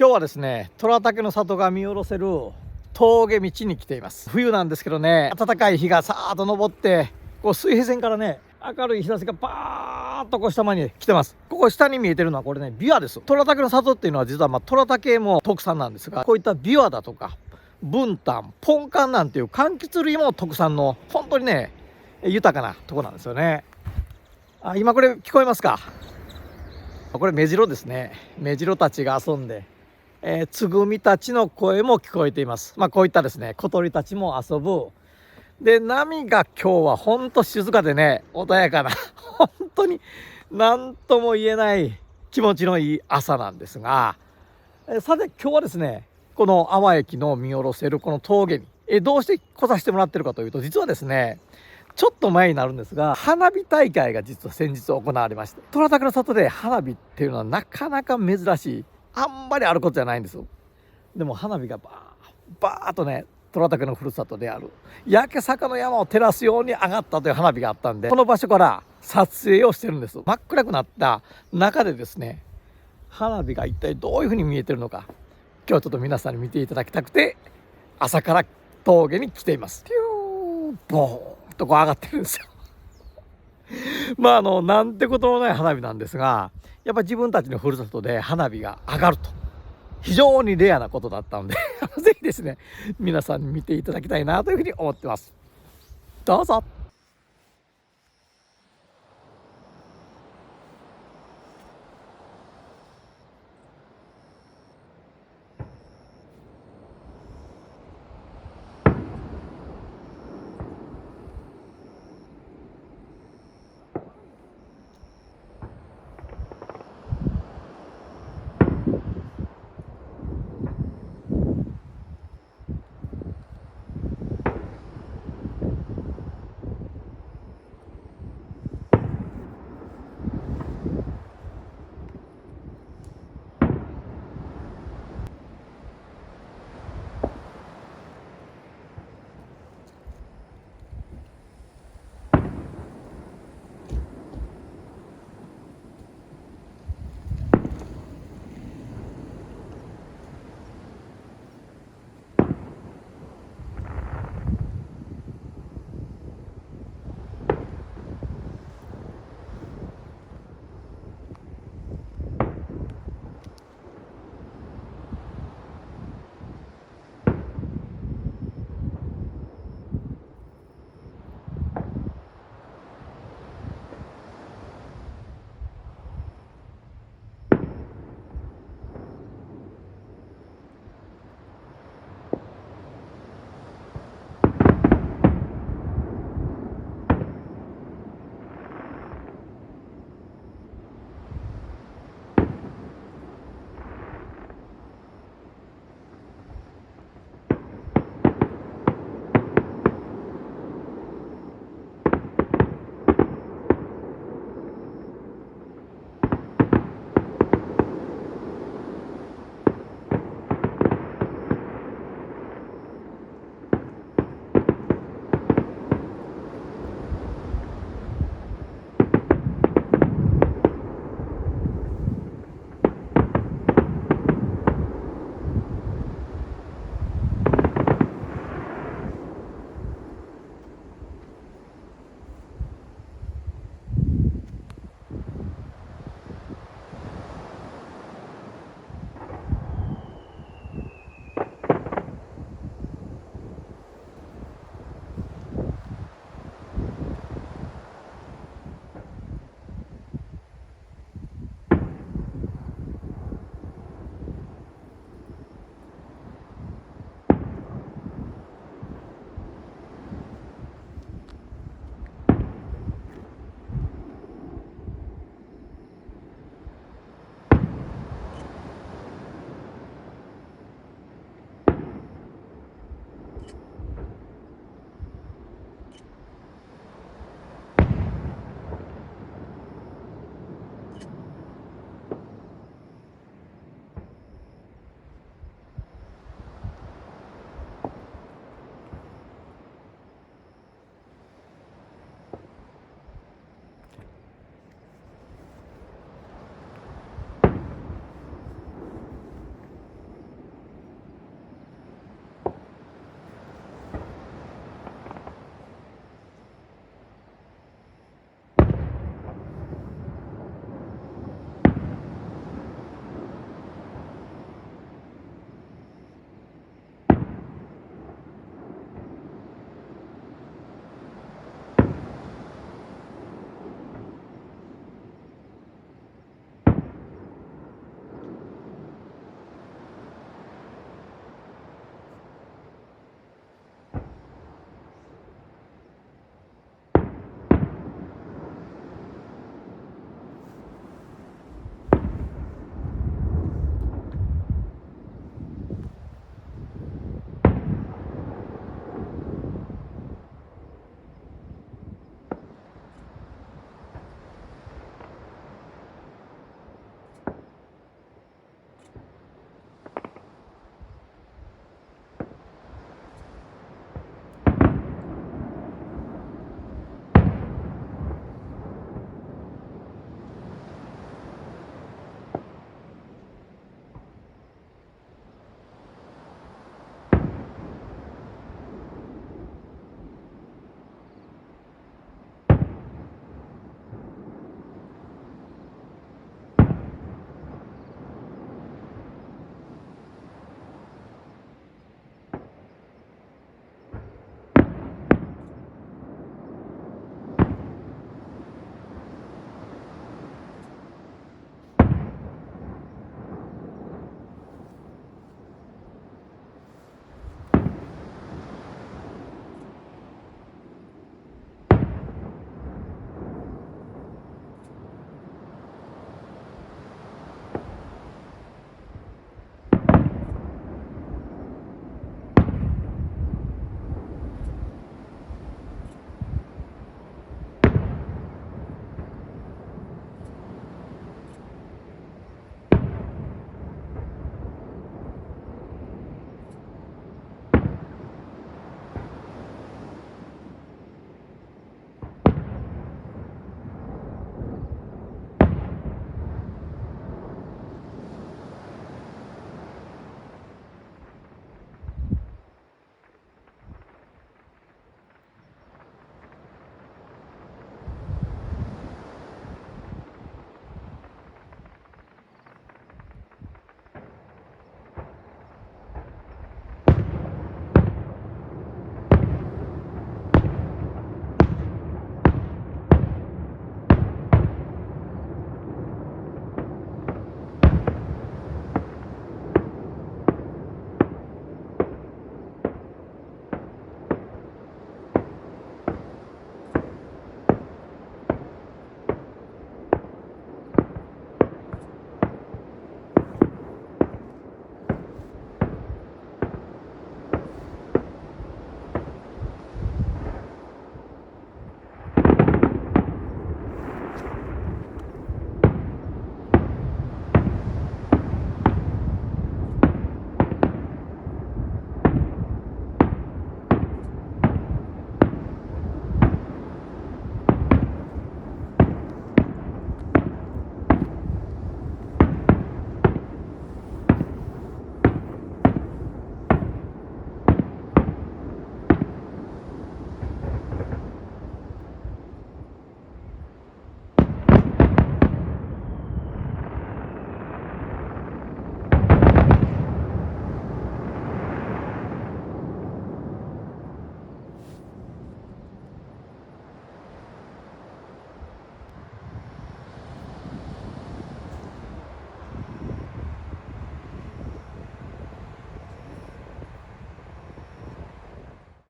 今日はですね、虎竹の里が見下ろせる峠道に来ています。冬なんですけどね、暖かい日がさーっと昇って、こう水平線からね、明るい日差しがバーッとこう下まで来てます。ここ下に見えてるのはこれね、ビワです。虎竹の里っていうのは実は虎竹も特産なんですが、こういったビワだとかブンタン、ポンカンなんていう柑橘類も特産の本当にね、豊かなとこなんですよね。今これ聞こえますか？これメジロですね。メジロたちが遊んで、つぐみたちの声も聞こえています。こういったですね、小鳥たちも遊ぶ。で、波が今日はほんと静かでね、穏やかな本当に何とも言えない気持ちのいい朝なんですが、さて今日はですね、この安房駅の見下ろせるこの峠に、どうして来させてもらってるかというと、実はですね、ちょっと前になるんですが、花火大会が実は先日行われまして、虎竹の里で花火っていうのはなかなか珍しい、あんまりあることじゃないんです。でも花火がバーッとね、虎竹のふるさとである焼け坂の山を照らすように上がったという花火があったんで、この場所から撮影をしてるんです。真っ暗くなった中でですね、花火が一体どういう風に見えてるのか、今日はちょっと皆さんに見ていただきたくて、朝から峠に来ています。ピューボーンとこう上がってるんですよなんてこともない花火なんですが、やっぱり自分たちのふるさとで花火が上がると非常にレアなことだったのでぜひですね、皆さんに見ていただきたいなというふうに思ってます。どうぞ。